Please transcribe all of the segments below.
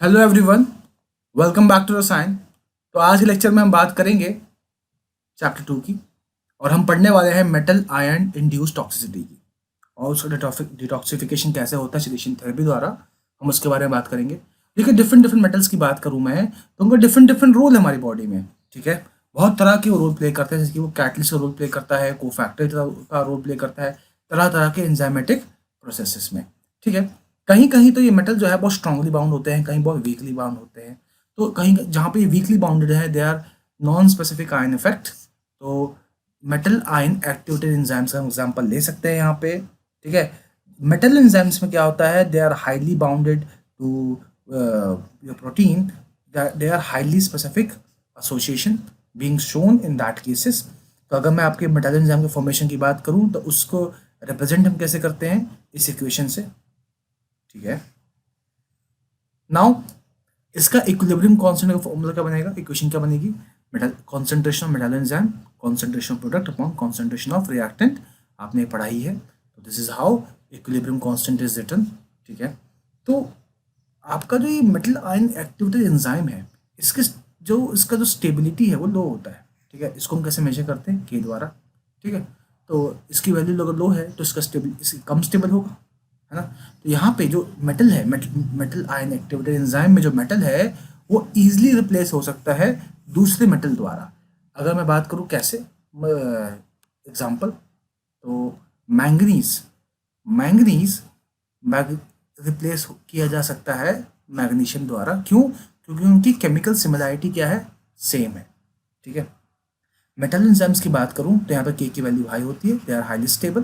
Hello everyone, welcome back to the sign. तो आज के लेक्चर में हम बात करेंगे चैप्टर 2 की। और हम पढ़ने वाले हैं मेटल आयन इंड्यूस टॉक्सिसिटी की और उसका डिटॉक्सिफिकेशन कैसे होता है सिलेक्शन थेरेपी द्वारा। हम उसके बारे में बात करेंगे। देखिए, डिफरेंट डिफरेंट मेटल्स की बात करूँ मैं तो उनका डिफरेंट डिफरेंट रोल है हमारी बॉडी में। ठीक है, बहुत तरह के वो रोल प्ले करते हैं, जैसे कि वो कैटलिस्ट का रोल प्ले करता है, कोफैक्टर का रोल प्ले करता है तरह तरह के एंजाइमेटिक प्रोसेसेस में। ठीक है, कहीं कहीं तो ये मेटल जो है बहुत स्ट्रांगली बाउंड होते हैं, कहीं बहुत वीकली बाउंड होते हैं। तो कहीं जहाँ पे ये वीकली बाउंडेड है they are non specific ion effect. तो मेटल आयन एक्टिवेटेड एंजाइम्स का एग्जांपल ले सकते हैं यहाँ पे। ठीक है, मेटल एंजाइम्स में क्या होता है, they are highly bounded to your protein, they are highly specific association being shown in that cases. तो अगर मैं आपके मेटल एंजाइम के फॉर्मेशन की बात करूँ तो उसको रिप्रेजेंट हम कैसे करते हैं, इस इक्वेशन से। ठीक है, नाउ इसका इक्विलिब्रियम कांस्टेंट का फॉर्मूला क्या बनेगा, इक्वेशन क्या बनेगी, metal concentration of metal enzyme concentration of product upon concentration of reactant. आपने पढ़ाई है, तो this is how equilibrium constant is written. ठीक है, तो आपका जो ये मेटल आयन एक्टिवेटेड एंजाइम है, इसके जो इसका जो स्टेबिलिटी है वो लो होता है। ठीक है, इसको हम कैसे मेजर करते हैं, के द्वारा। ठीक है, तो इसकी वैल्यू अगर लो है तो इसका कम स्टेबल होगा, है ना। तो यहाँ पे जो मेटल है, मेटल आयन एक्टिवेटेड एंजाइम में जो मेटल है वो इजीली रिप्लेस हो सकता है दूसरे मेटल द्वारा। अगर मैं बात करूँ कैसे, एग्जांपल, तो मैंगनीज मैंगनीज रिप्लेस किया जा सकता है मैग्नीशियम द्वारा। क्यों? क्योंकि उनकी केमिकल सिमिलैरिटी क्या है, सेम है। ठीक है, मेटल एंजाइम्स की बात करूं तो यहाँ पर के की वैल्यू हाई होती है, दे आर हाईली स्टेबल।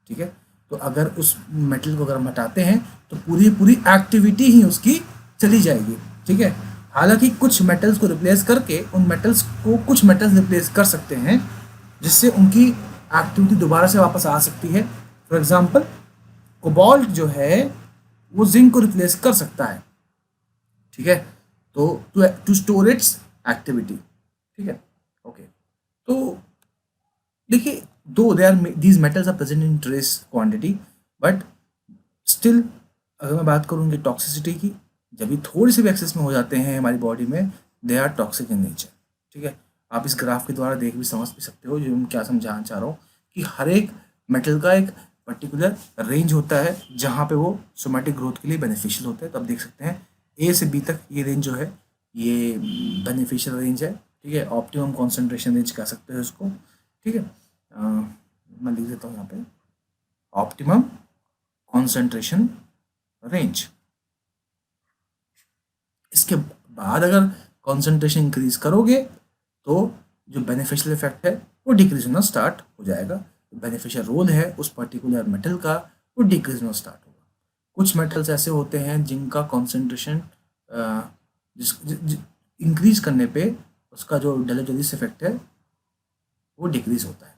ठीक है, तो अगर उस मेटल को अगर हम हटाते हैं तो पूरी पूरी एक्टिविटी ही उसकी चली जाएगी। ठीक है, हालांकि कुछ मेटल्स को रिप्लेस करके उन मेटल्स को कुछ मेटल्स रिप्लेस कर सकते हैं जिससे उनकी एक्टिविटी दोबारा से वापस आ सकती है। फॉर एग्जांपल, कोबाल्ट जो है वो जिंक को रिप्लेस कर सकता है। ठीक है, तो टू स्टोर इट्स एक्टिविटी। ठीक है, ओके। तो देखिए, though they are these metals are present in trace quantity, but still अगर मैं बात करूँगी टॉक्सिसिटी की, जब भी थोड़ी सी भी एक्सेस में हो जाते हैं हमारी बॉडी में, they are toxic in nature. ठीक है, आप इस ग्राफ के द्वारा देख भी समझ भी सकते हो जो मैं क्या समझाना चाह रहा हूँ, कि हर एक मेटल का एक पर्टिकुलर रेंज होता है जहाँ पे वो सोमैटिक ग्रोथ के लिए बेनिफिशियल होता है। तो आप देख सकते हैं ए से बी तक ये रेंज जो है ये बेनिफिशियल रेंज है। ठीक है, ऑप्टिमम कॉन्सेंट्रेशन रेंज कह सकते हैं उसको। ठीक है, मैं लिख देता हूँ यहाँ पे ऑप्टिमम कॉन्सेंट्रेशन रेंज। इसके बाद अगर कॉन्सेंट्रेशन इंक्रीज करोगे तो जो बेनिफिशियल इफेक्ट है वो डिक्रीज होना स्टार्ट हो जाएगा। बेनिफिशियल रोल है उस पर्टिकुलर मेटल का वो डिक्रीज होना स्टार्ट होगा। कुछ मेटल्स ऐसे होते हैं जिनका कॉन्सेंट्रेशन इंक्रीज करने पे उसका जो डेलेटेरियस इफेक्ट है वो डिक्रीज होता है।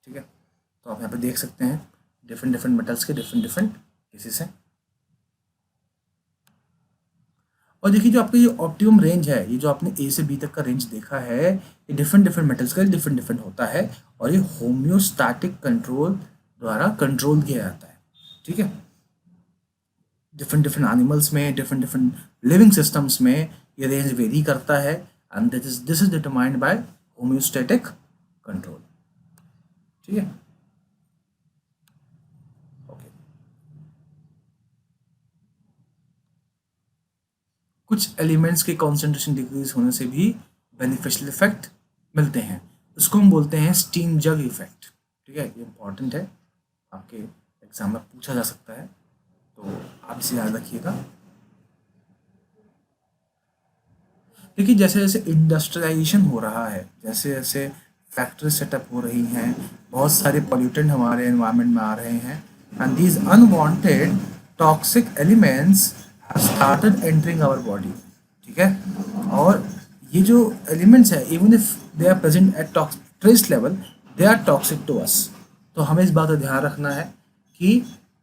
ठीक है, तो आप यहाँ पे देख सकते हैं डिफरेंट डिफरेंट मेटल्स के डिफरेंट डिफरेंट केसेस हैं। और देखिए, जो आपका ये ऑप्टिमम रेंज है, ये जो आपने ए से बी तक का रेंज देखा है, ये डिफरेंट डिफरेंट मेटल्स का डिफरेंट डिफरेंट होता है और ये होम्योस्टैटिक कंट्रोल द्वारा कंट्रोल किया जाता है। ठीक है, डिफरेंट डिफरेंट एनिमल्स में, डिफरेंट डिफरेंट लिविंग सिस्टम्स में ये रेंज वेरी करता है and this is determined by homeostatic control. ठीक है, ओके। कुछ एलिमेंट्स के कॉन्सेंट्रेशन डिक्रीज होने से भी बेनिफिशियल इफेक्ट मिलते हैं, उसको हम बोलते हैं स्टीम जग इफेक्ट। ठीक है, ये इंपॉर्टेंट है, आपके एग्जाम में पूछा जा सकता है, तो आप इसे याद रखिएगा। देखिए, जैसे जैसे इंडस्ट्रियलाइजेशन हो रहा है, जैसे जैसे फैक्ट्री सेटअप हो रही हैं, बहुत सारे पोल्यूटेंट हमारे एनवायरनमेंट में आ रहे हैं and these unwanted toxic elements have started entering our body. ठीक है, और ये जो एलिमेंट्स है even if they are present at trace level, they are toxic to us. तो हमें इस बात का ध्यान रखना है कि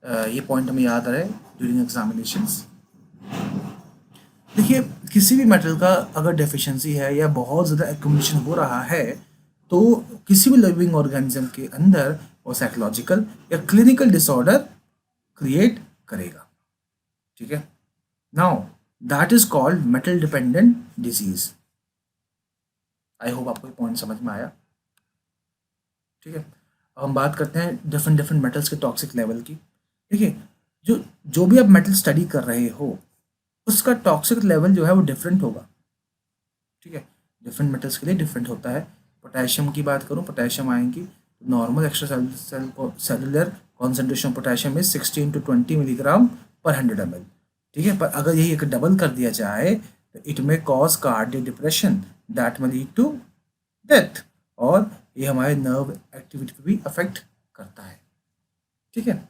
ये पॉइंट हमें याद रहे ड्यूरिंग एग्जामिनेशंस। देखिए, किसी भी मेटल का अगर डेफिशिएंसी है या बहुत ज़्यादा एक्यूमुलेशन हो रहा है तो किसी भी लिविंग ऑर्गेनिज्म के अंदर वो साइकोलॉजिकल या क्लिनिकल डिसऑर्डर क्रिएट करेगा। ठीक है, now that is called metal dependent disease. I hope आपको ये पॉइंट समझ में आया। ठीक है, अब हम बात करते हैं डिफरेंट डिफरेंट मेटल्स के टॉक्सिक लेवल की। देखिए, जो जो भी आप मेटल स्टडी कर रहे हो उसका टॉक्सिक लेवल जो है वो डिफरेंट होगा। ठीक है, डिफरेंट मेटल्स के लिए डिफरेंट होता है। पोटेशियम की बात करूँ, पोटेशियम आयन की, normal extra cellular concentration potassium is 16 to 20 milligram पर 100 ml। ठीक है, पर अगर यही एक डबल कर दिया जाए तो it may cause cardiac depression that may lead to death, और ये हमारे नर्व एक्टिविटी पे भी अफेक्ट करता है। ठीक है,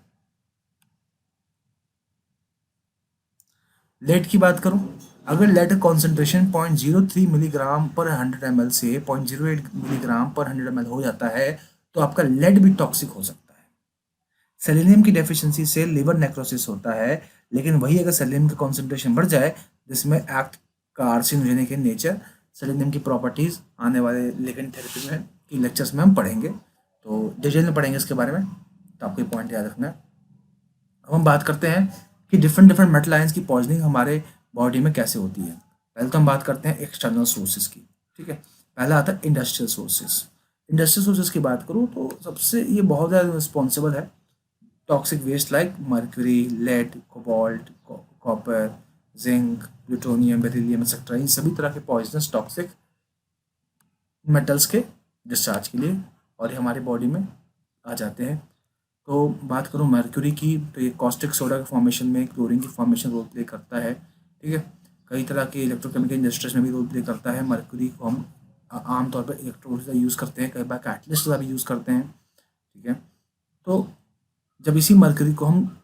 लेड की बात करूं, अगर लेड का कॉन्सेंट्रेशन 0.03 मिलीग्राम पर 100 ml से 0.08 मिलीग्राम पर 100 ml हो जाता है तो आपका लेड भी टॉक्सिक हो सकता है। सेलेनियम की डेफिशिएंसी से लिवर नेक्रोसिस होता है, लेकिन वही अगर सेलेनियम का कॉन्सेंट्रेशन बढ़ जाए जिसमें act carcinogenic in nature, selenium की प्रॉपर्टीज आने वाले लिगेंड थेरेपी में की लेक्चर्स में हम पढ़ेंगे, तो डिटेल में पढ़ेंगे इसके बारे में, तो आपको ये पॉइंट याद रखना है। अब हम बात करते हैं कि डिफरेंट डिफरेंट मेटल आयंस की पॉइजनिंग हमारे बॉडी में कैसे होती है। पहले तो हम बात करते हैं एक्सटर्नल सोर्सेज की। ठीक है, पहला आता है इंडस्ट्रियल सोर्सेज। इंडस्ट्रियल सोर्सेज की बात करूँ तो सबसे ये बहुत ज़्यादा रिस्पॉन्सिबल है toxic waste like mercury, lead, cobalt, copper, zinc, plutonium, beryllium etcetera, इन सभी तरह के पॉइजनस टॉक्सिक मेटल्स के डिस्चार्ज के लिए और ये हमारी बॉडी में आ जाते हैं। तो बात करूँ मर्क्यूरी की, तो ये कॉस्टिक सोडा के फॉर्मेशन में क्लोरीन की फॉर्मेशन रोल प्ले करता है। ठीक है, कई तरह के इलेक्ट्रोकेमिकल इंडस्ट्रीज में भी रोल प्ले करता है। मर्क्यूरी को हम आमतौर पर इलेक्ट्रोड का यूज़ करते हैं, कई बार कैटलिस्ट का भी यूज़ करते हैं। ठीक है, तो जब इसी मर्क्यूरी को हम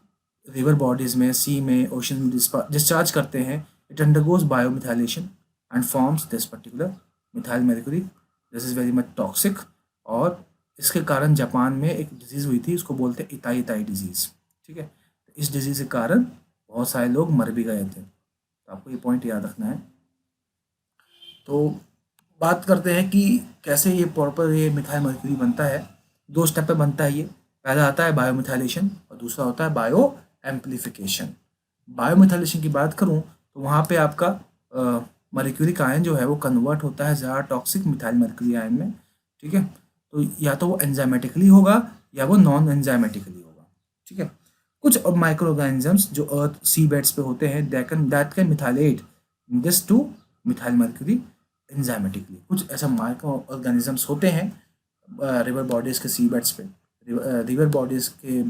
रिवर बॉडीज़ में, सी में, ओशन में डिस्चार्ज करते हैं, it undergoes biomethylation and forms this particular methyl mercury. This is very much toxic, और इसके कारण जापान में एक डिजीज़ हुई थी, उसको बोलते हैं इताई इताई डिजीज़। ठीक है, तो इस डिजीज़ के कारण बहुत सारे लोग मर भी गए थे, तो आपको ये पॉइंट याद रखना है। तो बात करते हैं कि कैसे ये प्रॉपर ये मिथाइल मर्क्यूरी बनता है। दो स्टेप पे बनता है ये। पहला आता है बायोमिथाइलेशन और दूसरा होता है बायो एम्प्लीफिकेशन। बायोमिथाइलेशन की बात करूँ तो वहाँ पे आपका मर्क्यूरिक आयन जो है वो कन्वर्ट होता है ज़्यादा टॉक्सिक मिथाइल मर्क्यूरी आयन में। ठीक है, तो या तो वो एंजाइमेटिकली होगा या वो नॉन एंजाइमेटिकली होगा। ठीक है, कुछ माइक्रो ऑर्गेनिजम्स जो अर्थ सी बेड्स पे होते हैं that can methylate this two methyl mercury enzymatically. कुछ ऐसा माइक्रो ऑर्गेनिजम्स होते हैं रिवर बॉडीज़ के सी बेड्स पे, रिवर बॉडीज़ के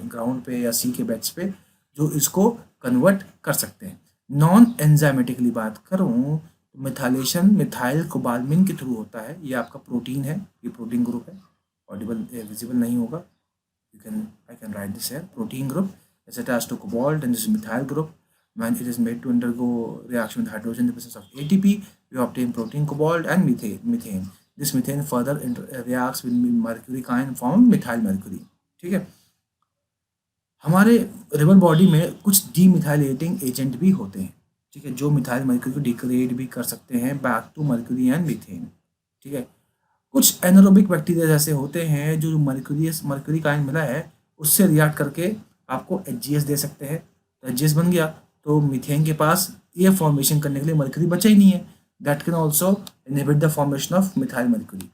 ग्राउंड पे या सी के बेड्स पे, जो इसको कन्वर्ट कर सकते हैं। नॉन एंजाइमेटिकली बात करूँ तो मिथाइलेशन मिथाइल कोबालमिन के थ्रू होता है। ये आपका प्रोटीन है, ये प्रोटीन ग्रुप है, ऑडिबल विजिबल नहीं होगा, I can write this here, protein group is attached to cobalt and this is methyl group. When it is made to undergo reaction with hydrogen in the presence of ATP, we obtain protein cobalt and methane. This methane further reacts with mercuric ion form methyl mercury. ठीक है, हमारे river body में कुछ डीमिथाइलेटिंग agent भी होते हैं। ठीक है, जो मिथाइल मर्क्यूरी को डिग्रेड भी कर सकते हैं back to mercury and methane. ठीक है, कुछ एनारोबिक बैक्टीरिया जैसे होते हैं जो मर्क्यूरी का आयन मिला है उससे रिएक्ट करके आपको एच दे सकते हैं। तो एच बन गया तो मीथेन के पास ये फॉर्मेशन करने के लिए मर्क्यूरी बचा ही नहीं है। That can also inhibit the formation of methyl mercury.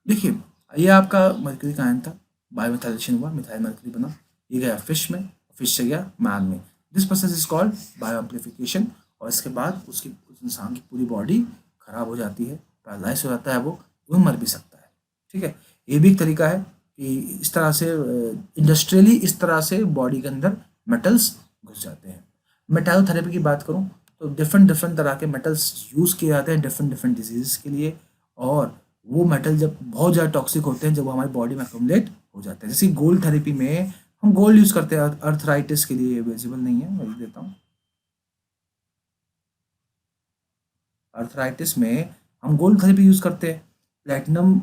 देखिए, ये आपका मर्क्यूरी का आयन था, बायोमिथाइलेशन हुआ, मिथाइल मर्क्यूरी बना, ये गया फिश में, फिश से गया मैन में। This process is called bio amplification, और इसके बाद उसकी उस इंसान की पूरी बॉडी खराब हो जाती है, पैरालाइज हो जाता है, वो मर भी सकता है। ठीक है, ये भी एक तरीका है कि इस तरह से इंडस्ट्रियली इस तरह से बॉडी के अंदर मेटल्स घुस जाते हैं। मेटालोथेरेपी की बात करूँ तो डिफरेंट डिफरेंट तरह के मेटल्स यूज़ किए जाते हैं डिफरेंट डिफरेंट डिजीज़ के लिए, और वो मेटल जब बहुत ज़्यादा टॉक्सिक होते हैं जब वो हमारी बॉडी में अकोमोडेट हो जाते हैं। जैसे गोल्ड थेरेपी में हम गोल्ड यूज़ करते हैं अर्थराइटिस के लिए, विजिबल नहीं है, मैं लिख देता हूँ। अर्थराइटिस में हम गोल्ड थेरेपी यूज़ करते हैं। प्लैटिनम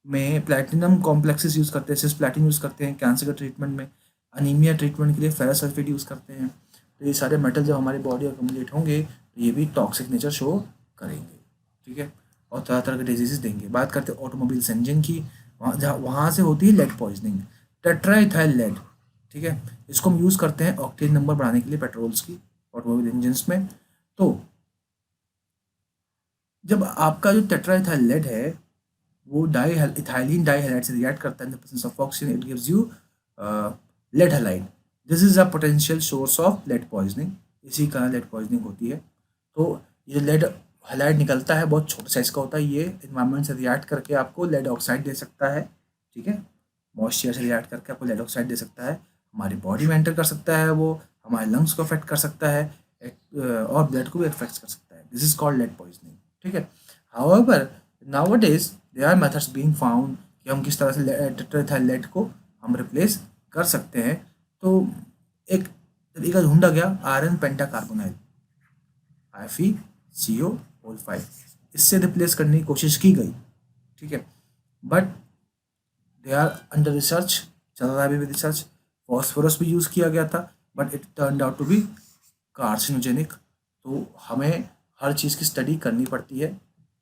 में प्लैटिनम कॉम्प्लेक्सेस यूज़ करते हैं, सिस्प्लैटिन यूज़ करते हैं कैंसर के ट्रीटमेंट में। अनीमिया ट्रीटमेंट के लिए फेरस सल्फेट यूज़ करते हैं। तो ये सारे मेटल जब हमारी बॉडी अकोमोडेट होंगे तो ये भी टॉक्सिक नेचर शो करेंगे। ठीक है, और तरह तरह के डिजीजेस देंगे। बात करते हैं ऑटोमोबाइल्स इंजन की, वहाँ से होती है लेड पॉइजनिंग, टेट्राइथाइल लेड। ठीक है। इसको हम यूज़ करते हैं ऑक्टेन नंबर बढ़ाने के लिए पेट्रोल्स की ऑटोमोबाइल इंजन्स में। तो जब आपका जो टेट्राइथाइल लेड है वो इथाइलिन डाइहैलाइड से रिएक्ट करता है in the presence of oxygen, it gives you lead halide. This is a potential source of lead poisoning. इसी कारण लेड पॉइजनिंग होती है। तो ये लेड हैलाइड निकलता है, बहुत छोटे साइज का होता है, ये इन्वायरमेंट से रिएक्ट करके आपको लेड ऑक्साइड दे सकता है। ठीक है, मॉइस्चर से रिएक्ट करके आपको लेड ऑक्साइड दे सकता है, हमारी बॉडी में एंटर कर सकता है, वो हमारे लंग्स को अफेक्ट कर सकता है, और ब्लड को भी अफेक्ट कर सकता है। This is called lead poisoning. ठीक है। However nowadays there are methods being found कि हम किस तरह से टेट्राइथाइल लेड को हम रिप्लेस कर सकते हैं। तो एक तरीका ढूंढा गया आयरन पेंटाकार्बोनाइल FeCO5, इससे रिप्लेस करने की कोशिश की गई। ठीक है, but they are under research, चल रहा है अभी भी रिसर्च। फॉस्फोरस भी यूज़ किया गया था but it turn out to be carcinogenic. तो हमें हर चीज़ की स्टडी करनी पड़ती है,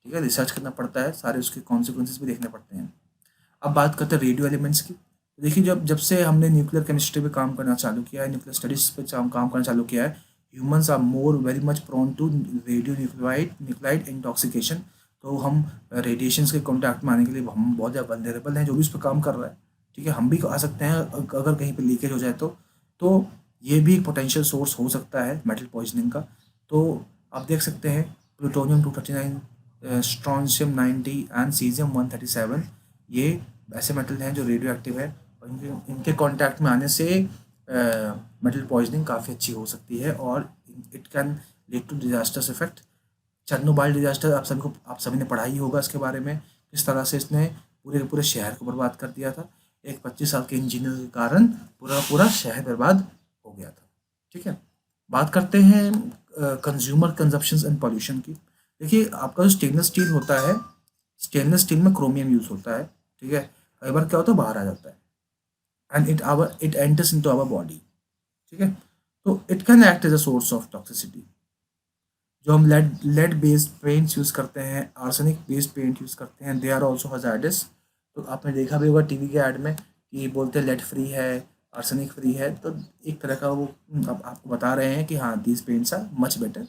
ठीक है, रिसर्च करना पड़ता है, सारे उसके कॉन्सिक्वेंसेस भी देखने पड़ते हैं। अब बात करते हैं रेडियो एलिमेंट्स की। देखिए, जब जब से हमने न्यूक्लियर केमिस्ट्री पे काम करना चालू किया है, न्यूक्लियर स्टडीज पे काम करना चालू किया है, humans are more very much prone to radionuclide intoxication. तो हम रेडिएशंस के कॉन्टैक्ट में आने के लिए हम बहुत ज़्यादा वल्नरेबल हैं, जो भी इस पर काम कर रहा है। ठीक है, हम भी आ सकते हैं अगर कहीं पे लीकेज हो जाए तो ये भी एक पोटेंशियल सोर्स हो सकता है मेटल पॉइजनिंग का। तो आप देख सकते हैं प्लूटोनियम 239, स्ट्रॉन्शियम 90 एंड सीजियम 137, ये ऐसे मेटल हैं जो रेडियो एक्टिव है, और इनके कांटेक्ट में आने से मेटल पॉइजनिंग काफ़ी अच्छी हो सकती है और it can lead to disasters effect. Chernobyl disaster आप सभी ने पढ़ा ही होगा इसके बारे में, किस तरह से इसने पूरे के पूरे शहर को बर्बाद कर दिया था। एक 25 साल के इंजीनियर के कारण पूरा पूरा शहर बर्बाद हो गया था। ठीक है, बात करते हैं कंज्यूमर कंजप्शन एंड पॉल्यूशन की। देखिए, आपका जो स्टेनलेस स्टील होता है, स्टेनलेस स्टील में क्रोमियम यूज होता है। ठीक है, कई बार क्या होता है, बाहर आ जाता है and it enters into our body. ठीक है, तो it can act as a source of toxicity. जो हम लेड बेस्ड पेंट्स यूज़ करते हैं, आर्सेनिक बेस्ड पेंट यूज़ करते हैं, दे आर ऑल्सो हजार्डस। तो आपने देखा भी होगा टीवी के ऐड में कि बोलते हैं लेड फ्री है, आर्सेनिक फ्री है, तो एक तरह का वो आपको बता रहे हैं कि हाँ, these paints are much better.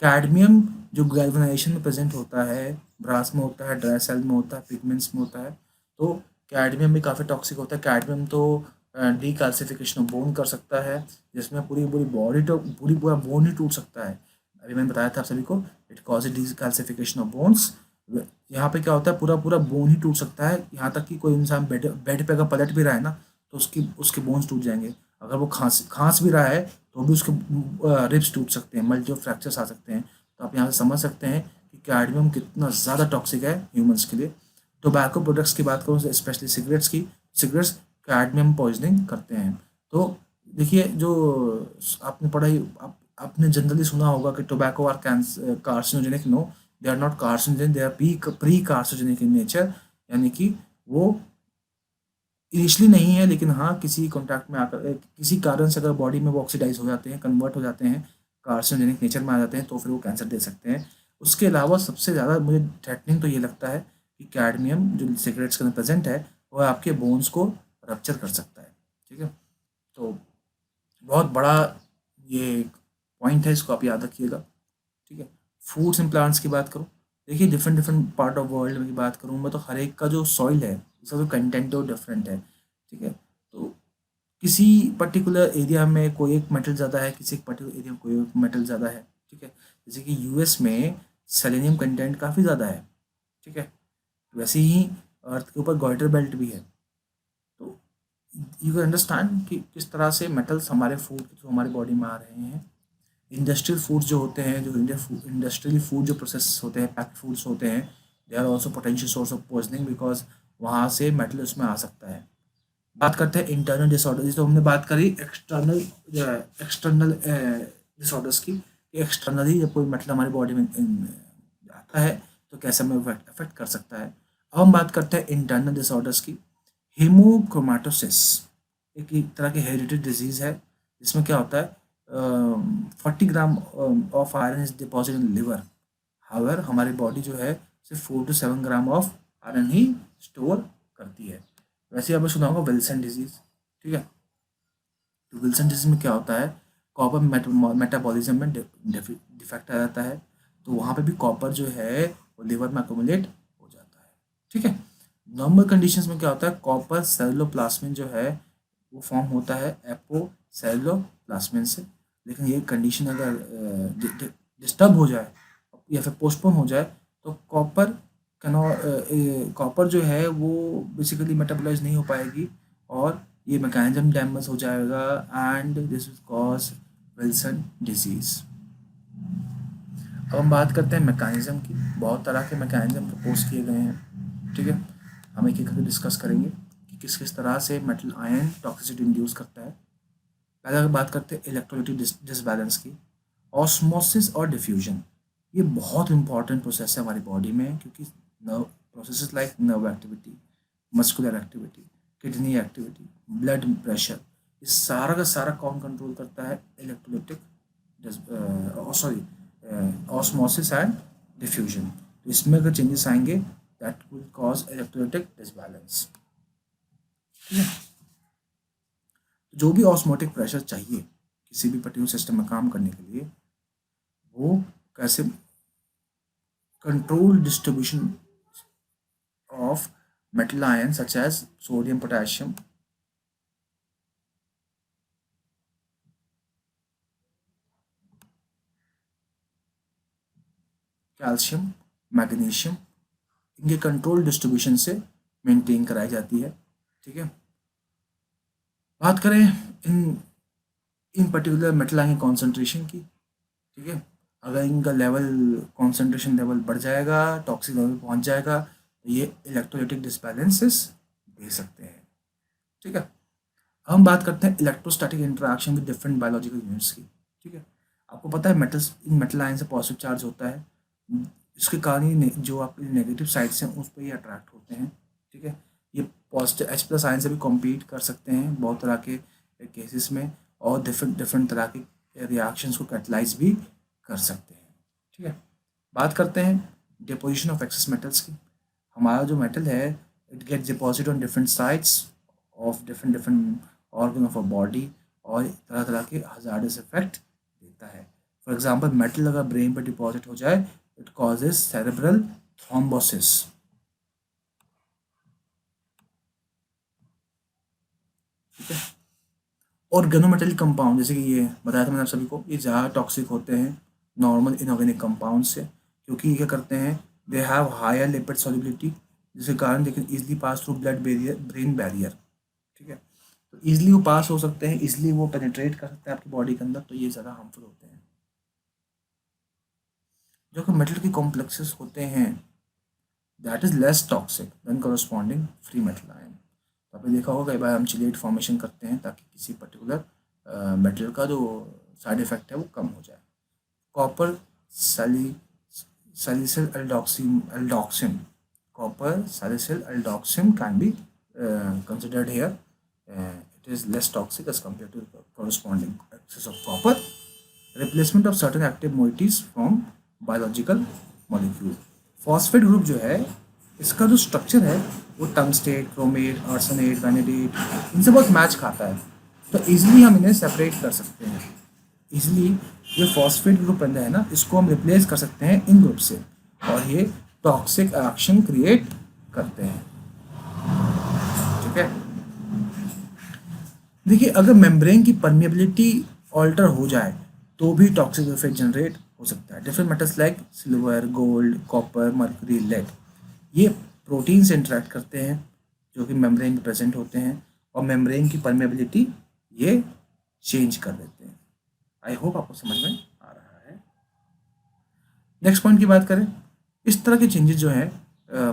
Cadmium जो गैल्वेनाइजेशन में प्रेजेंट होता है, ब्रास में होता है, ड्राई सेल में होता है, पिगमेंट्स में होता है, तो कैडमियम भी काफ़ी टॉक्सिक होता है। कैडमियम तो डीकाल्सिफिकेशन ऑफ बोन कर सकता है, जिसमें पूरी पूरी बॉडी तो पूरा बोन ही टूट सकता है। अभी मैंने बताया था आप सभी को, इट कॉज डीकाल्सिफिकेशन ऑफ बोन्स। यहाँ पे क्या होता है, पूरा पूरा बोन ही टूट सकता है, यहाँ तक कि कोई इंसान बेड पे अगर पलट भी रहा है ना, तो उसके बोन्स टूट जाएंगे। अगर वो खांस भी रहा है तो भी उसके रिब्स टूट सकते हैं, मल्टी फ्रैक्चर्स आ सकते हैं। तो आप यहाँ से समझ सकते हैं कि कैडमियम कितना ज़्यादा टॉक्सिक है ह्यूमंस के लिए। टोबैको प्रोडक्ट्स की बात करूँ, स्पेशली सिगरेट्स कैडमियम पॉइजनिंग करते हैं। तो देखिए, जो आपने पढ़ाई आपने जनरली सुना होगा कि tobacco are carcinogenic. No, they are not carcinogenic, they are pre carcinogenic in nature. यानी कि वो इनिशियली नहीं है, लेकिन हाँ, किसी कॉन्टैक्ट में आकर किसी कारण से अगर बॉडी में वो ऑक्सीडाइज हो जाते हैं, कन्वर्ट हो जाते हैं, कार्सिनोजेनिक नेचर में आ जाते हैं, तो फिर वो कैंसर दे सकते हैं। उसके अलावा सबसे ज़्यादा मुझे थ्रेटनिंग तो ये लगता है कि कैडमियम जो सिगरेट्स के अंदर प्रेजेंट है, वो आपके बोन्स को रप्चर कर सकता है। ठीक है, तो बहुत बड़ा ये पॉइंट है, इसको आप याद रखिएगा। ठीक है, फूड्स एंड प्लांट्स की बात करूँ, देखिए different different part of world में की बात करूँ मैं, तो हर एक का जो सॉइल है, उसका जो कंटेंट है वो डिफरेंट है। ठीक है, तो किसी पर्टिकुलर एरिया में कोई एक मेटल ज़्यादा है, किसी एक पर्टिकुलर एरिया में कोई एक मेटल ज़्यादा है। ठीक है, जैसे कि यूएस में सेलेनियम कंटेंट काफ़ी ज़्यादा है। ठीक है, वैसे ही अर्थ के ऊपर गॉइटर बेल्ट भी है। तो यू कैन अंडरस्टैंड कि किस तरह से मेटल्स हमारे फूड के थ्रू हमारी बॉडी में आ रहे हैं। इंडस्ट्रियल फूड्स जो होते हैं, जो इंडस्ट्रियल फूड जो प्रोसेस होते हैं, पैक्ड फूड्स होते हैं, they are also potential source of poisoning, because वहाँ से मेटल उसमें आ सकता है। बात करते हैं इंटरनल डिसऑर्डर, तो हमने बात करी एक्सटर्नल डिसऑर्डर्स की। एक्सटर्नली जब कोई मेटल हमारी बॉडी में आता है तो कैसे हमें अफेक्ट कर सकता है। अब हम बात करते हैं इंटरनल डिसऑर्डर्स की। हीमोक्रोमाटोसिस एक तरह की हेरिडिटरी डिजीज है, जिसमें क्या होता है, 40 gram of iron is deposit in liver. However हमारी बॉडी जो है सिर्फ 4 to 7 gram of iron he store करती है। वैसे आपने सुना होगा विल्सन डिजीज। ठीक है, तो विल्सन डिजीज में क्या होता है, कॉपर मेटाबॉलिज्म में डिफेक्ट आ जाता है, तो वहाँ पे भी कॉपर जो है वो लिवर में अकोमुलेट हो जाता है। ठीक है। नॉर्मल कंडीशंस में क्या होता है, कॉपर सेलुलोप्लास्मिन जो है वो फॉर्म होता है एपोसेलुलोप्लास्मिन से, लेकिन ये कंडीशन अगर डिस्टर्ब हो जाए या फिर पोस्टपोन हो जाए तो कॉपर जो है वो बेसिकली मेटाबोलाइज नहीं हो पाएगी और ये मैकेनिज्म डैमेज हो जाएगा and this will cause Wilson disease. अब हम बात करते हैं मैकेनिज्म की। बहुत तरह के मैकेनिज्म प्रपोज किए गए हैं। ठीक है, हम एक एक करके डिस्कस करेंगे कि किस किस तरह से मेटल आयन टॉक्सिसिटी इंड्यूस करता है। पहले अगर बात करते हैं इलेक्ट्रोलाइटिक डिसबैलेंस की, ऑस्मोसिस और डिफ्यूजन, ये बहुत इंपॉर्टेंट प्रोसेस है हमारी बॉडी में, क्योंकि nerve processes like nerve activity, muscular activity, kidney activity, blood pressure, ये सारा का सारा कौन कंट्रोल करता है, electrolytic sorry osmosis and diffusion. तो इसमें अगर चेंजेस आएंगे that will cause electrolytic disbalance. ठीक है, जो भी ऑस्मोटिक प्रेशर चाहिए किसी भी पर्टिकुलर सिस्टम में काम करने के लिए, वो कैसे control distribution of metal ions such as sodium, potassium, calcium, magnesium, इनके कंट्रोल डिस्ट्रीब्यूशन से मेंटेन कराई जाती है। ठीक है, बात करें इन इन पर्टिकुलर मेटल आयन कॉन्सेंट्रेशन की। ठीक है, अगर इनका लेवल कॉन्सेंट्रेशन लेवल बढ़ जाएगा, टॉक्सिक लेवल पहुंच जाएगा, तो ये इलेक्ट्रोलाइटिक डिसबैलेंसेस दे सकते हैं। ठीक है, हम बात करते हैं electrostatic interaction with different biological units की। ठीक है, आपको पता है मेटल्स, इन मेटल आयन से पॉजिटिव चार्ज होता है, इसके कारण ही जो आपके नेगेटिव साइड्स हैं उस पर ही अट्रैक्ट होते हैं। ठीक है, ये पॉजिटिव H प्लस आयन से भी कॉम्पीट कर सकते हैं बहुत तरह के केसेस में, और डिफरेंट डिफरेंट तरह के रिएक्शंस को कैटलाइज भी कर सकते हैं। ठीक है, बात करते हैं डिपोजिशन ऑफ एक्सेस मेटल्स की। हमारा जो मेटल है it get deposit on different sides of different different organ of a body, और तरह तरह के हजार्डस इफेक्ट देता है। फॉर एग्जांपल मेटल अगर ब्रेन पर डिपॉजिट हो जाए, इट कॉजेज सेरेब्रल थ्रोम्बोसिस। ठीक है, और गैनोमेटेलिक कंपाउंड जैसे कि ये बताया था मैंने आप सभी को, ये ज़्यादा टॉक्सिक होते हैं नॉर्मल इनऑर्गेनिक कंपाउंड से, क्योंकि ये क्या करते हैं, they have higher lipid solubility, जिसके कारण they can easily pass through blood barrier, brain barrier. ठीक है, तो ईजिली वो पास हो सकते हैं, ईजिली वो पेनिट्रेट कर सकते हैं आपकी बॉडी के अंदर, तो ये ज़्यादा हार्मफुल होते हैं। जो कि मेटल के कॉम्प्लेक्सेस होते हैं that is less toxic than corresponding free metal ion. तो आपने देखा होगा कई बार हम चिलेट फॉर्मेशन करते हैं ताकि किसी पर्टिकुलर मेटल का जो साइड इफेक्ट है वो कम हो जाए। Copper salicylaldoxime, copper salicylaldoxime can be considered here. It is less toxic as compared to the corresponding excess of copper. Replacement of certain active moieties from biological molecule. Phosphate group जो है इसका जो structure है वो tungstate, chromate, arsenate, वैनिडेट, इनसे बहुत match खाता है, तो इजीली हम इन्हें सेपरेट कर सकते हैं। इजीली ये फॉस्फेट ग्रुप बंदा है ना, इसको हम रिप्लेस कर सकते हैं इन ग्रुप से, और ये टॉक्सिक एक्शन क्रिएट करते हैं। ठीक है, देखिए अगर मेम्ब्रेन की परमिएबिलिटी ऑल्टर हो जाए तो भी टॉक्सिक इफेक्ट जनरेट हो सकता है। Different metals like silver, gold, copper, mercury, lead, ये प्रोटीन से इंटरेक्ट करते हैं जो कि मेम्ब्रेन में प्रेजेंट होते हैं, और मेम्ब्रेन की परमिएबिलिटी ये चेंज कर देते हैं। आई होप आपको समझ में आ रहा है। नेक्स्ट पॉइंट की बात करें, इस तरह के चेंजेस जो है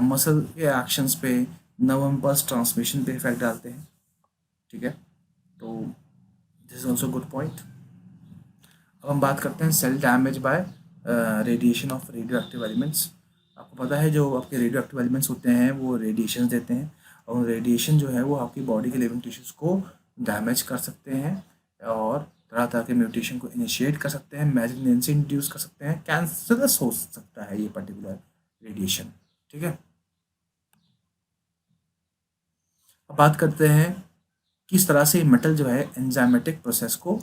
मसल के एक्शंस पे, नर्व इम्पल्स ट्रांसमिशन पे इफेक्ट डालते हैं। ठीक है, तो this is also good point. अब हम बात करते हैं cell damage by radiation of radioactive elements. आपको पता है जो आपके रेडियो एक्टिव एलिमेंट्स होते हैं वो रेडिएशन देते हैं, और रेडिएशन जो है वो आपकी बॉडी के लिविंग टिश्यूज़ को डैमेज कर सकते हैं, और तरह तरह के म्यूटेशन को इनिशिएट कर सकते हैं, मैलिग्नेंसी इंड्यूस कर सकते हैं, कैंसरस हो सकता है ये पर्टिकुलर रेडिएशन। ठीक है, अब बात करते हैं किस तरह से मेटल जो है एंजाइमेटिक प्रोसेस को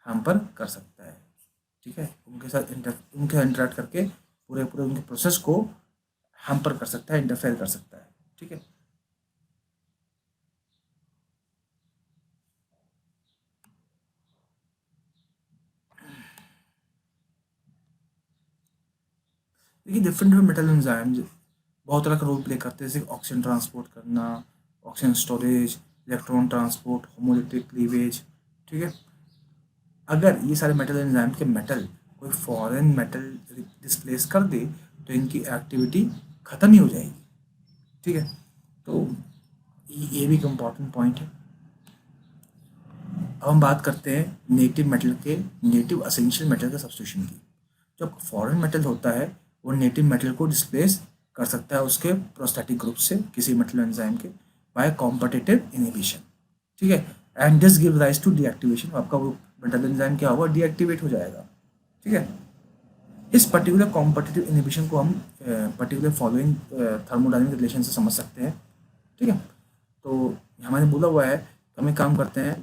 हैम्पर कर सकता है, ठीक है, उनके इंटरेक्ट करके पूरे पूरे उनके प्रोसेस को हैम्पर कर सकता है, इंटरफेयर कर सकता है, ठीक है। देखिए डिफरेंट डिफरेंट मेटल एंजाइम बहुत तरह का रोल प्ले करते हैं, जैसे ऑक्सीजन ट्रांसपोर्ट करना, oxygen storage, electron transport, homolytic cleavage, ठीक है। अगर ये सारे मेटल एंजाइम के मेटल कोई फॉरेन मेटल डिस्प्लेस कर दे तो इनकी एक्टिविटी ख़त्म ही हो जाएगी, ठीक है। तो ये भी एक इम्पॉर्टेंट पॉइंट है। अब हम बात करते हैं नेटिव मेटल के, नेटिव असेंशियल मेटल के सब्स्टिट्यूशन की। जो फॉरेन मेटल होता है वो नेटिव मेटल को डिस्प्लेस कर सकता है उसके प्रोस्टैटिक ग्रुप से, किसी मेटल एंजाइम के, बाय कॉम्पिटिटिव इनहिबिशन, ठीक है। And this give rise to deactivation, आपका वो मेटल एंजाइम क्या होगा, डीएक्टिवेट हो जाएगा, ठीक है। इस पर्टिकुलर कॉम्पिटिटिव इनहिबिशन को हम पर्टिकुलर फॉलोइंग थर्मोडायनेमिक रिलेशन से समझ सकते हैं, ठीक है। तो हमारे बोला हुआ है, तो हम एक काम करते हैं,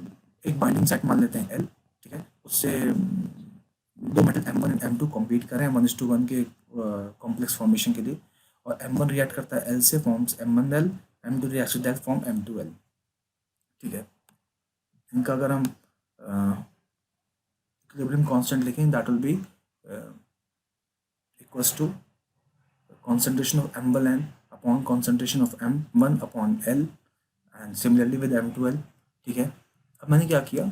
एक बाइंडिंग साइट मान लेते हैं एल, ठीक है। उससे दो metal M1 and M2 compete करें 1:1 के कॉम्प्लेक्स फॉर्मेशन के लिए, और M1 रिएक्ट करता है L से, forms M1L, M2 reacts with that form M2L, ठीक है। इनका अगर हम इक्विलिब्रियम कांस्टेंट लिखें, that will be equals to concentration of M1N upon concentration of M1 upon L and similarly with M2L, ठीक है। अब मैंने क्या किया,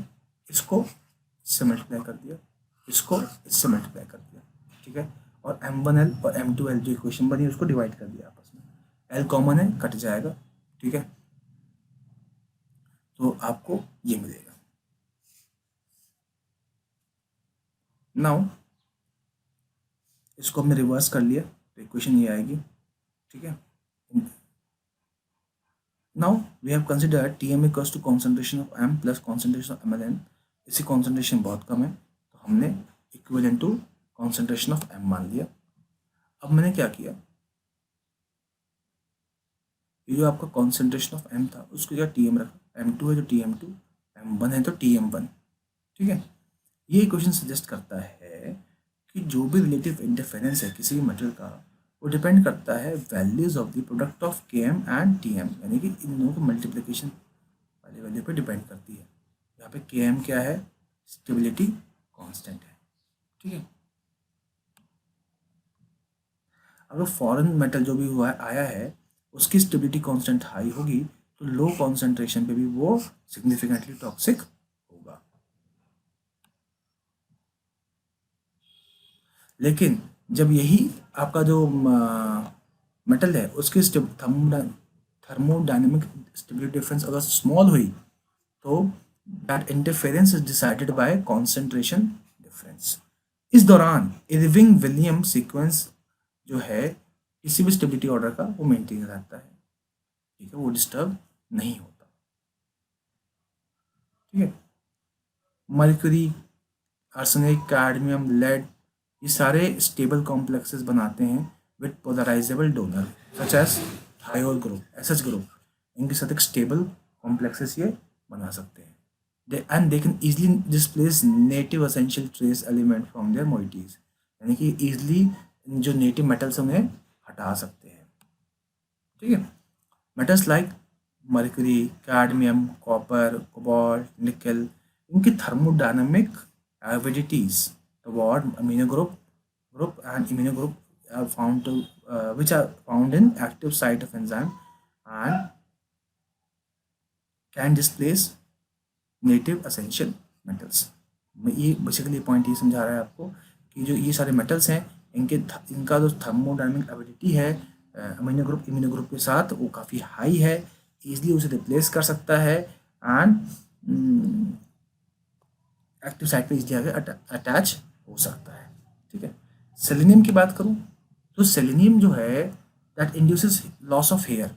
इसको इससे मल्टीप्लाई कर दिया, इसको इससे मल्टीप्लाई कर दिया, ठीक है। और M1L और M2L जो इक्वेशन बनी उसको डिवाइड कर दिया आपस में, L कॉमन है कट जाएगा, ठीक है। तो आपको ये मिलेगा। नाउ इसको हमने रिवर्स कर लिया तो इक्वेशन ये आएगी, ठीक है। Now we have considered Tm equals to concentration of M plus concentration of MLN। इसी concentration बहुत कम है तो हमने equivalent to concentration of M मान लिया। अब मैंने क्या किया, ये जो आपका concentration of M था उसको क्या Tm रखा, M2 है तो Tm2, M1 है तो Tm1, ठीक है। ये इक्वेशन सजेस्ट करता है कि जो भी रिलेटिव इंटरफेरेंस है किसी भी मेटल का वो डिपेंड करता है values of the product of Km and Tm, यानी कि इन दोनों की मल्टीप्लिकेशन वाली वैल्यू पे डिपेंड करती है। यहाँ पे Km क्या है, स्टेबिलिटी कांस्टेंट है, ठीक है। अगर फॉरेन मेटल जो भी हुआ है आया है उसकी स्टेबिलिटी कांस्टेंट हाई होगी तो लो कॉन्सेंट्रेशन पे भी वो सिग्निफिकेंटली टॉक्सिक होगा। लेकिन जब यही आपका जो मेटल है उसकी थर्मोडायनेमिक स्टेबिलिटी डिफरेंस अगर स्मॉल हुई तो that interference is decided by concentration difference. इस दौरान इरविंग विलियम सीक्वेंस जो है किसी भी स्टेबिलिटी ऑर्डर का वो मेंटेन रहता है, ठीक है, वो डिस्टर्ब नहीं होता, ठीक है। मर्क्यूरी, आर्सेनिक, कैडमियम, लेड, ये सारे स्टेबल कॉम्प्लेक्सेस बनाते हैं with polarisable donor such as thiol group, SH group, इनके साथ एक स्टेबल कॉम्प्लेक्सेस ये बना सकते हैं। And they can easily displace native essential trace element from their moieties, यानी कि इजीली जो नेटिव मेटल्स उन्हें हटा सकते हैं, ठीक है। Metals like mercury, cadmium, copper, cobalt, निकल, इनकी thermodynamic avidities toward amino group and imino group are found to which are found in active site of enzyme and can displace native essential metals। ये basically point ये समझा रहा है आपको कि जो ये सारे मेटल्स हैं इनका जो थर्मोडायनामिक एबिलिटी है अमीनो ग्रुप इम्यूनो ग्रुप के साथ वो काफ़ी हाई है, ईजिली उसे रिप्लेस कर सकता है एंड एक्टिव साइट पे इस अटैच हो सकता है, ठीक है। सेलेनियम की बात करूं तो सेलेनियम जो है that induces loss of hair,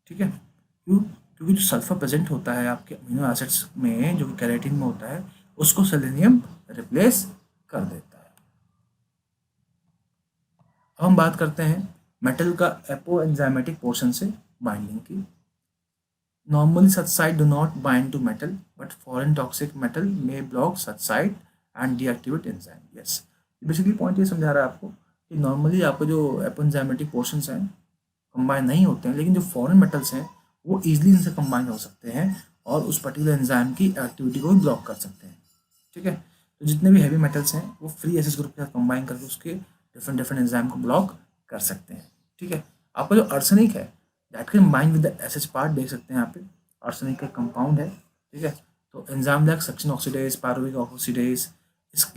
ठीक है। क्यों, क्योंकि जो सल्फर प्रेजेंट होता है आपके अमीनो एसिड्स में जो कि केराटिन में होता है उसको सेलेनियम रिप्लेस कर देता है। अब हम बात करते हैं मेटल का एपो एंजाइमेटिक पोर्शन से बाइंडिंग की। Normally, such site do not bind to metal, but foreign toxic metal may block such site and deactivate enzyme. Yes, basically point ये समझा रहा है आपको कि नॉर्मली आपको जो एपेंजाइमेटिक पोर्शंस हैं कंबाइन नहीं होते हैं, लेकिन जो फॉरेन मेटल्स हैं वो ईजिली इनसे कंबाइन हो सकते हैं और उस पर्टिकुलर एंजाइम की एक्टिविटी को भी ब्लॉक कर सकते हैं। ठीक है, तो जितने भी हैवी मेटल्स हैं वो फ्री एसिड ग्रुप के साथ कंबाइन करके उसके डिफरेंट डिफरेंट एंजाइम को ब्लॉक कर सकते हैं। ठीक है, आपका जो अर्सेनिक है that can bind with the SH part, देख सकते हैं यहाँ पे अर्सेनिक का कंपाउंड है। ठीक है, तो enzyme like suction oxidase, pyruvic oxidase,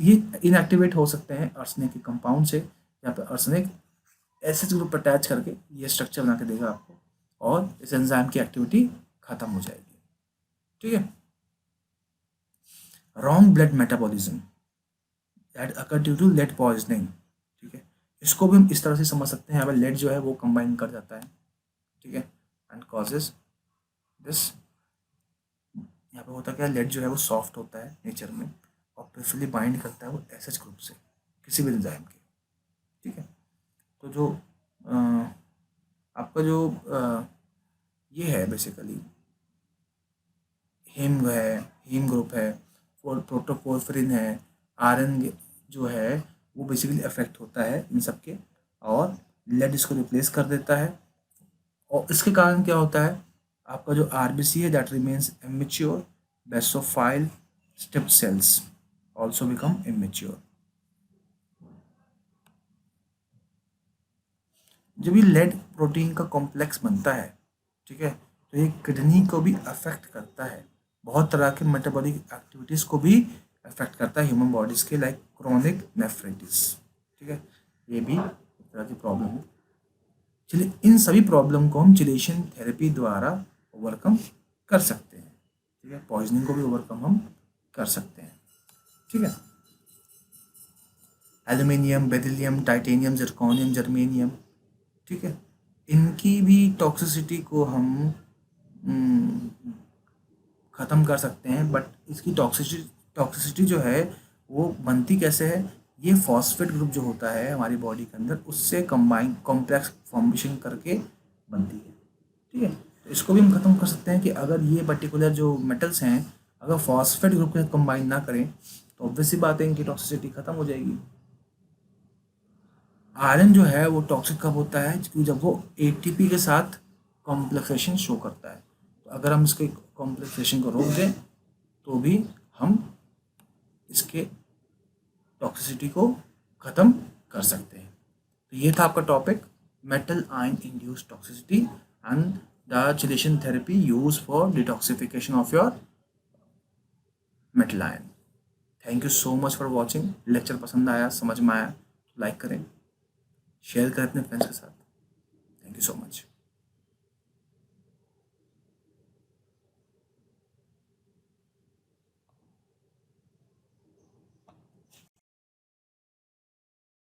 ये इनएक्टिवेट हो सकते हैं अर्सेनिक के कंपाउंड से। यहाँ पे अर्सेनिक एसएच ग्रुप अटैच करके ये स्ट्रक्चर बना के देगा आपको और इस एंजाइम की एक्टिविटी खत्म हो जाएगी। ठीक है, wrong blood metabolism that occur due to lead poisoning. ठीक है, इसको भी हम इस तरह से समझ सकते हैं, यहाँ पर लेड जो है वो कंबाइन कर जाता है। ठीक है, एंड कॉजेज दिस। यहाँ पे होता क्या है, लेड जो है वो सॉफ्ट होता है नेचर में और प्रेफरली बाइंड करता है वो एसएच ग्रुप से किसी भी एंजाइम के। ठीक है, तो जो आपका जो ये है बेसिकली हीम ग्रुप है, प्रोटोपोर्फिरिन है, आयरन जो है वो बेसिकली अफेक्ट होता है इन सब के, और लेड इसको रिप्लेस कर देता है। और इसके कारण क्या होता है, आपका जो आरबीसी है that remains immature, basophil step cells also become immature. जब ये लेड प्रोटीन का कॉम्प्लेक्स बनता है, ठीक है, तो ये किडनी को भी अफेक्ट करता है, बहुत तरह के मेटाबॉलिक एक्टिविटीज़ को भी अफेक्ट करता है ह्यूमन बॉडीज़ के, लाइक क्रोनिक नेफ्राइटिस। ठीक है, ये भी एक तरह की प्रॉब्लम है। चलिए, इन सभी प्रॉब्लम को हम चिलेशन थेरेपी द्वारा ओवरकम कर सकते हैं। ठीक है, पॉइजनिंग को भी ओवरकम हम कर सकते हैं। ठीक है, aluminium, beryllium, titanium, zirconium, germanium, ठीक है, इनकी भी टॉक्सिसिटी को हम ख़त्म कर सकते हैं, बट इसकी टॉक्सिसिटी जो है वो बनती कैसे है, ये फॉस्फेट ग्रुप जो होता है हमारी बॉडी के अंदर उससे कंबाइन कॉम्प्लेक्स फॉर्मेशन करके बनती है। ठीक है, तो इसको भी हम ख़त्म कर सकते हैं कि अगर ये पर्टिकुलर जो मेटल्स हैं अगर फॉस्फेट ग्रुप के साथ कंबाइन ना करें तो ऑब्वियस सी बात है इनकी टॉक्सिसिटी ख़त्म हो जाएगी। आयरन जो है वो टॉक्सिक कब होता है, क्योंकि जब वो एटीपी के साथ कॉम्प्लेक्सेशन शो करता है। तो अगर हम इसके कॉम्प्लेक्सेशन को रोक दें तो भी हम इसके टॉक्सिसिटी को ख़त्म कर सकते हैं। तो ये था आपका topic, metal ion induced toxicity and the chelation therapy use for detoxification of your metal ion. Thank you so much for watching. Lecture पसंद आया, समझ में आया तो लाइक करें, शेयर करें अपने फ्रेंड्स के साथ। Thank you so much.